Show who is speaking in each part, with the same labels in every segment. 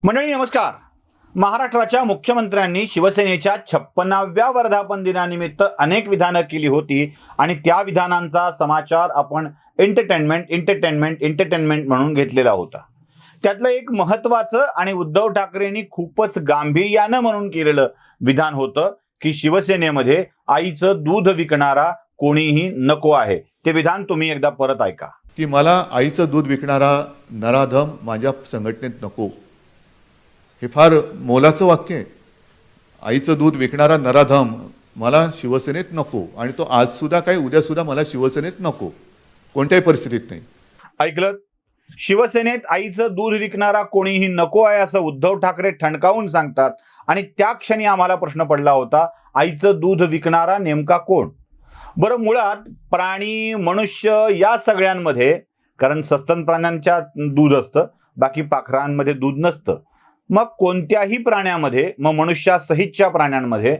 Speaker 1: मंडळी नमस्कार. महाराष्ट्राच्या मुख्यमंत्र्यांनी शिवसेनेच्या 56व्या वर्धापन दिनानिमित्त अनेक विधानं केली होती आणि त्या विधानांचा समाचार आपण एंटरटेनमेंट म्हणून घेतलेला होता. त्यातलं एक महत्त्वाचं आणि उद्धव ठाकरेंनी खूपच गांभीर्यानं म्हणून केलेलं विधान होतं की शिवसेनेमध्ये आईचं दूध विकणारा कोणीही नको आहे. ते विधान तुम्ही एकदा परत ऐका.
Speaker 2: की मला आईचं दूध विकणारा नराधम माझ्या संघटनेत नको. हे फार मोलाचं वाक्य आहे. आईचं दूध विकणारा नराधम मला शिवसेनेत नको आणि तो आज सुद्धा काय उद्या सुद्धा मला शिवसेनेत नको, कोणत्याही परिस्थितीत नाही.
Speaker 1: ऐकलं? शिवसेनेत आईचं दूध विकणारा कोणीही नको आहे असं उद्धव ठाकरे ठणकावून सांगतात आणि त्या क्षणी आम्हाला प्रश्न पडला होता, आईचं दूध विकणारा नेमका कोण? बरं, मुळात प्राणी मनुष्य या सगळ्यांमध्ये, कारण सस्तन प्राण्यांच्या दूध असतं, बाकी पाखरांमध्ये दूध नसतं, मग कोणत्याही प्राण्यामध्ये, मग मनुष्यासहितच्या प्राण्यांमध्ये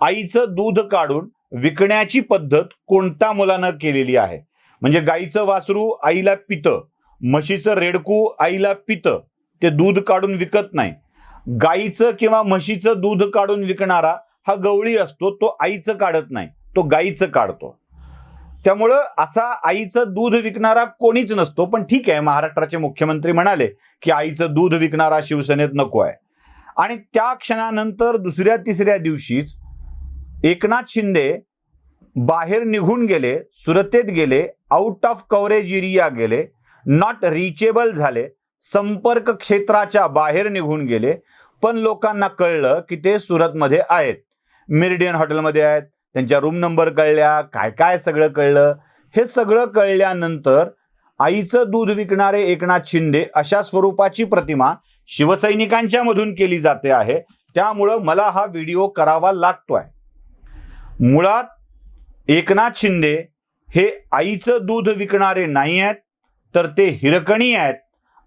Speaker 1: आईचं दूध काढून विकण्याची पद्धत कोणत्या मुलानं केलेली आहे? म्हणजे गाईचं वासरू आईला पितं, म्हशीचं रेडकू आईला पितं, ते दूध काढून विकत नाही. गाईचं किंवा म्हशीचं दूध काढून विकणारा हा गवळी असतो, तो आईचं काढत नाही, तो गाईचं काढतो. त्यामुळं असा आईचं दूध विकणारा कोणीच नसतो. पण ठीक आहे, महाराष्ट्राचे मुख्यमंत्री म्हणाले की आईचं दूध विकणारा शिवसेनेत नको आहे. आणि त्या क्षणानंतर दुसऱ्या तिसऱ्या दिवशीच एकनाथ शिंदे बाहेर निघून गेले, सुरतेत गेले, आउट ऑफ कव्हरेज एरिया गेले, नॉट रिचेबल झाले, संपर्क क्षेत्राच्या बाहेर निघून गेले. पण लोकांना कळलं की ते सुरतमध्ये आहेत, मेरिडियन हॉटेलमध्ये आहेत, त्यांच्या रूम नंबर कळल्या, काय काय सगळं कळलं. हे सगळं कळल्यानंतर आईचं दूध विकणारे एकनाथ शिंदे अशा स्वरूपाची प्रतिमा शिवसैनिकांच्या मधून केली जाते आहे. त्यामुळं मला हा व्हिडिओ करावा लागतोय. मुळात एकनाथ शिंदे हे आईचं दूध विकणारे नाही आहेत, तर ते हिरकणी आहेत,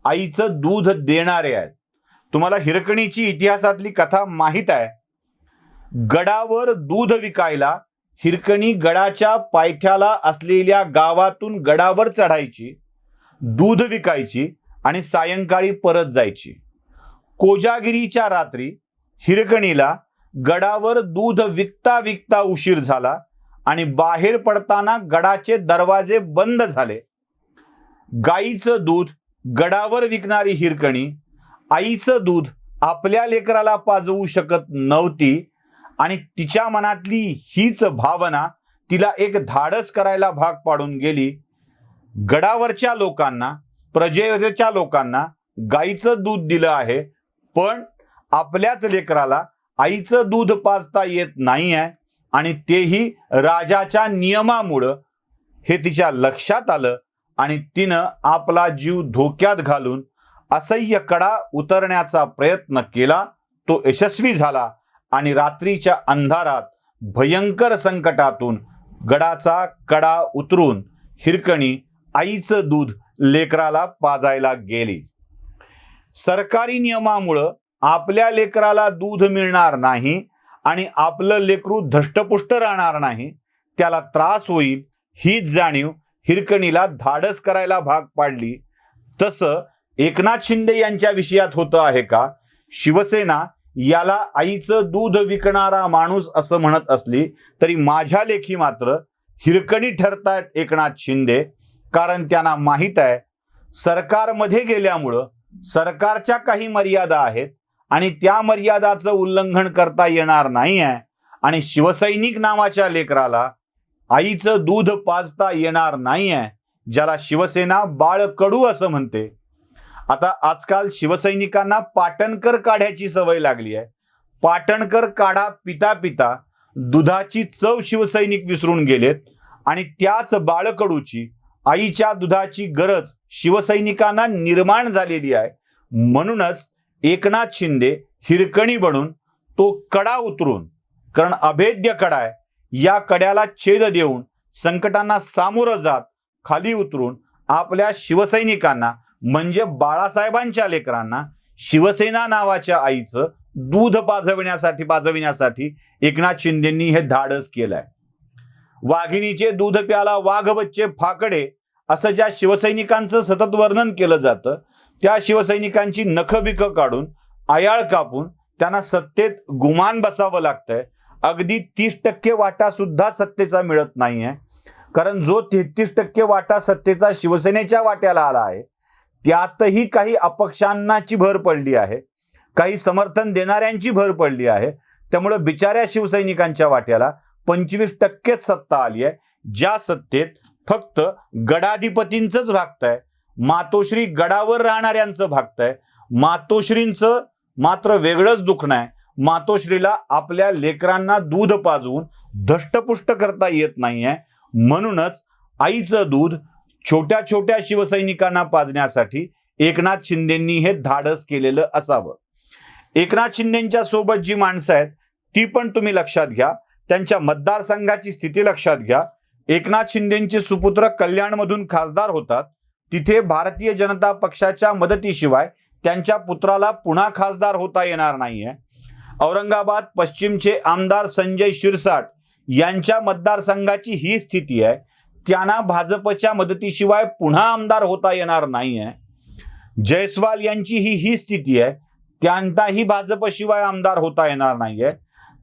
Speaker 1: आईचं दूध देणारे आहेत. तुम्हाला हिरकणीची इतिहासातली कथा माहीत आहे. गडावर दूध विकायला हिरकणी गडाच्या पायथ्याला असलेल्या गावातून गडावर चढायची, दूध विकायची आणि सायंकाळी परत जायची. कोजागिरीच्या रात्री हिरकणीला गडावर दूध विकता विकता उशीर झाला आणि बाहेर पडताना गडाचे दरवाजे बंद झाले. गाईचं दूध गडावर विकणारी हिरकणी आईचं दूध आपल्या लेकराला पाजवू शकत नव्हती आणि तिच्या मनातली हीच भावना तिला एक धाडस करायला भाग पाडून गेली. गडावरच्या लोकांना, प्रजेच्या लोकांना गाईचं दूध दिलं आहे, पण आपल्याच लेकराला आईचं दूध पाजता येत नाही आहे आणि तेही राजाच्या नियमामुळं. हे तिच्या लक्षात आलं आणि तिनं आपला जीव धोक्यात घालून असह्य कडा उतरण्याचा प्रयत्न केला. तो यशस्वी झाला आणि रात्रीच्या अंधारात भयंकर संकटातून गडाचा कडा उतरून हिरकणी आईचं दूध लेकराला पाजायला गेली. सरकारी नियमामुळं आपल्या लेकराला दूध मिळणार नाही आणि आपलं लेकरू धष्टपुष्ट राहणार नाही, त्याला त्रास होईल, हीच जाणीव हिरकणीला धाडस करायला भाग पाडली. तसं एकनाथ शिंदे यांच्या विषयात होतं आहे का? शिवसेना याला आईचं दूध विकणारा माणूस असं म्हणत असली तरी माझ्या लेखी मात्र हिरकणी ठरतायत एकनाथ शिंदे. कारण त्यांना माहीत आहे सरकारमध्ये गेल्यामुळं सरकारच्या काही मर्यादा आहेत आणि त्या मर्यादाचं उल्लंघन करता येणार नाही आहे आणि शिवसैनिक नावाच्या लेकराला आईचं दूध पाजता येणार नाही आहे, ज्याला शिवसेना बाळकडू असं म्हणते. आता आजकाल शिवसैनिकांना पाटणकर काढ्याची सवय लागली आहे. पाटणकर काढा पिता पिता दुधाची चव शिवसैनिक विसरून गेलेत आणि त्याच बाळकडूची, आईच्या दुधाची गरज शिवसैनिकांना निर्माण झालेली आहे. म्हणूनच एकनाथ शिंदे हिरकणी बनून तो कडा उतरून, कारण अभेद्य कडा आहे, या कड्याला छेद देऊन संकटांना सामोरं जात खाली उतरून आपल्या शिवसैनिकांना, म्हणजे बाळासाहेबांच्या लेकरांना, शिवसेना नावाच्या आईचं दूध पाजविण्यासाठी एकनाथ शिंदेंनी हे धाडस केलंय. वाघिणीचे दूध प्याला वाघ बच्चे फाकडे असं ज्या शिवसैनिकांचं सतत वर्णन केलं जातं, त्या शिवसैनिकांची नखबिकं काढून आयाळ कापून त्यांना सत्तेत गुमान बसावं लागतंय. अगदी 30% वाटा सुद्धा सत्तेचा मिळत नाहीये. कारण जो 33% वाटा सत्तेचा शिवसेनेच्या वाट्याला आला आहे त्यातही काही अपक्षांनाची भर पडली आहे, काही समर्थन देणाऱ्यांची भर पडली आहे. त्यामुळे बिचाऱ्या शिवसैनिकांच्या वाट्याला 25%च सत्ता आली आहे, ज्या सत्तेत फक्त गडाधिपतींचंच भागतंय, मातोश्री गडावर राहणाऱ्यांचं भागतंय. मातोश्रींचं मात्र वेगळंच दुखणं आहे. मातोश्रीला आपल्या लेकरांना दूध पाजवून धष्टपुष्ट करता येत नाहीये. म्हणूनच आईचं दूध छोट्या छोट्या शिवसैनिकांना पाजण्यासाठी एकनाथ शिंदेंनी हे धाडस केलेलं असावं. एकनाथ शिंदेंच्या सोबत जी माणसं आहेत ती पण तुम्ही लक्षात घ्या. त्यांच्या मतदारसंघाची स्थिती लक्षात घ्या. एकनाथ शिंदेंचे सुपुत्र कल्याणमधून खासदार होतात. तिथे भारतीय जनता पक्षाच्या मदतीशिवाय त्यांच्या पुत्राला पुन्हा खासदार होता येणार नाहीये. औरंगाबाद पश्चिमचे आमदार संजय शिरसाट यांच्या मतदारसंघाची ही स्थिती आहे. त्यांना भाजपच्या मदतीशिवाय पुन्हा आमदार होता येणार नाहीये. जयस्वाल यांची ही स्थिती आहे. त्यांनाही भाजपशिवाय आमदार होता येणार नाहीये.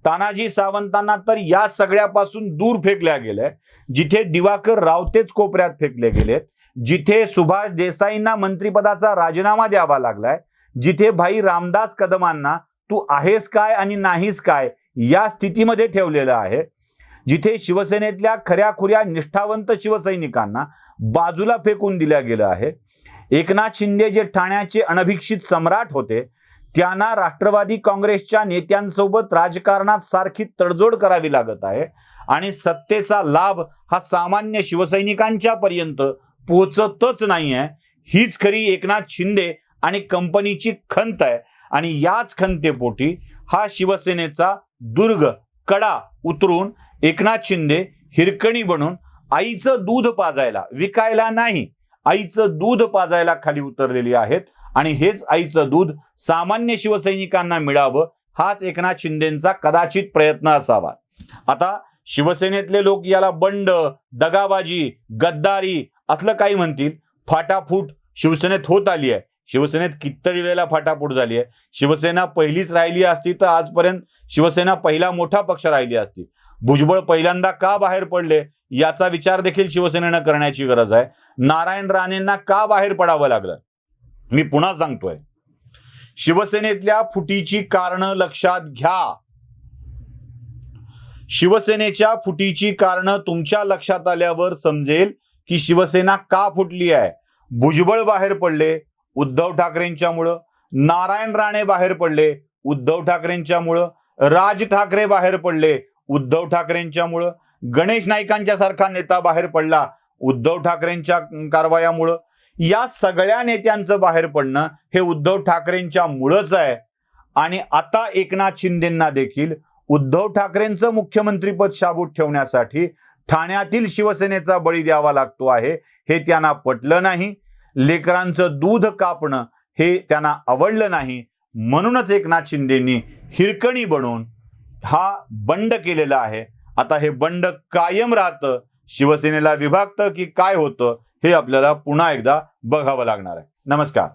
Speaker 1: तानाजी सावंतांना तर या सगळ्यापासून दूर फेकल्या गेलंय. जिथे दिवाकर रावतेच कोपऱ्यात फेकले गेलेत, जिथे सुभाष देसाईंना मंत्रिपदाचा राजीनामा द्यावा लागलाय, जिथे भाई रामदास कदमांना तू आहेस काय आणि नाहीस काय या स्थितीमध्ये ठेवलेलं आहे, जिथे शिवसेनेतल्या खऱ्याखुऱ्या निष्ठावंत शिवसैनिकांना बाजूला फेकून दिल्या गेलं आहे. एकनाथ शिंदे जे ठाण्याचे अनभिक्षित सम्राट होते त्यांना राष्ट्रवादी काँग्रेसच्या नेत्यांसोबत राजकारणात सारखी तडजोड करावी लागत आहे आणि सत्तेचा लाभ हा सामान्य शिवसैनिकांच्या पर्यंत पोहोचतच नाहीये. हीच खरी एकनाथ शिंदे आणि कंपनीची खंत आहे आणि याच खंतेपोटी हा शिवसेनेचा दुर्ग कडा उतरून एकनाथ शिंदे हिरकणी बनून आईचं दूध पाजायला, विकायला नाही, आईचं दूध पाजायला खाली उतरलेली आहेत. आणि हेच आईचं दूध सामान्य शिवसैनिकांना मिळावं हाच एकनाथ शिंदेंचा कदाचित प्रयत्न असावा. आता शिवसेनेतले लोक याला बंड, दगाबाजी, गद्दारी असलं काही म्हणतील. फाटाफूट शिवसेनेत होत आली आहे. शिवसेनेत कितीतरी वेळेला फाटाफूट झाली आहे. शिवसेना पहिलीच राहिली असती तर आजपर्यंत शिवसेना पहिला मोठा पक्ष राहिली असती. भुजबळ पहिल्यांदा का बाहेर पडले याचा विचार देखील शिवसेनेनं करण्याची गरज आहे. नारायण राणेंना का बाहेर पडावं लागलं. मी पुन्हा सांगतोय, शिवसेनेतल्या फुटीची कारणं लक्षात घ्या. शिवसेनेच्या फुटीची कारणं तुमच्या लक्षात आल्यावर समजेल की शिवसेना का फुटली आहे. भुजबळ बाहेर पडले उद्धव ठाकरेंच्यामुळं, नारायण राणे बाहेर पडले उद्धव ठाकरेंच्यामुळं, राज ठाकरे बाहेर पडले उद्धव ठाकरेंच्यामुळं, गणेश नाईकांच्या सारखा नेता बाहेर पडला उद्धव ठाकरेंच्या कारवायामुळं. या सगळ्या नेत्यांचं बाहेर पडणं हे उद्धव ठाकरेंच्या मुळंच आहे. आणि आता एकनाथ शिंदेंना देखील उद्धव ठाकरेंचं मुख्यमंत्रीपद शाबूत ठेवण्यासाठी ठाण्यातील शिवसेनेचा बळी द्यावा लागतो आहे. हे त्यांना पटलं नाही. लेकरांचं दूध कापणं हे त्यांना आवडलं नाही. म्हणूनच एकनाथ शिंदेंनी हिरकणी बनवून हा बंड केलेला आहे. आता हे बंड कायम राहतं, शिवसेनेला विभागतं की काय होतं हे आपल्याला पुन्हा एकदा बघावं लागणार आहे. नमस्कार.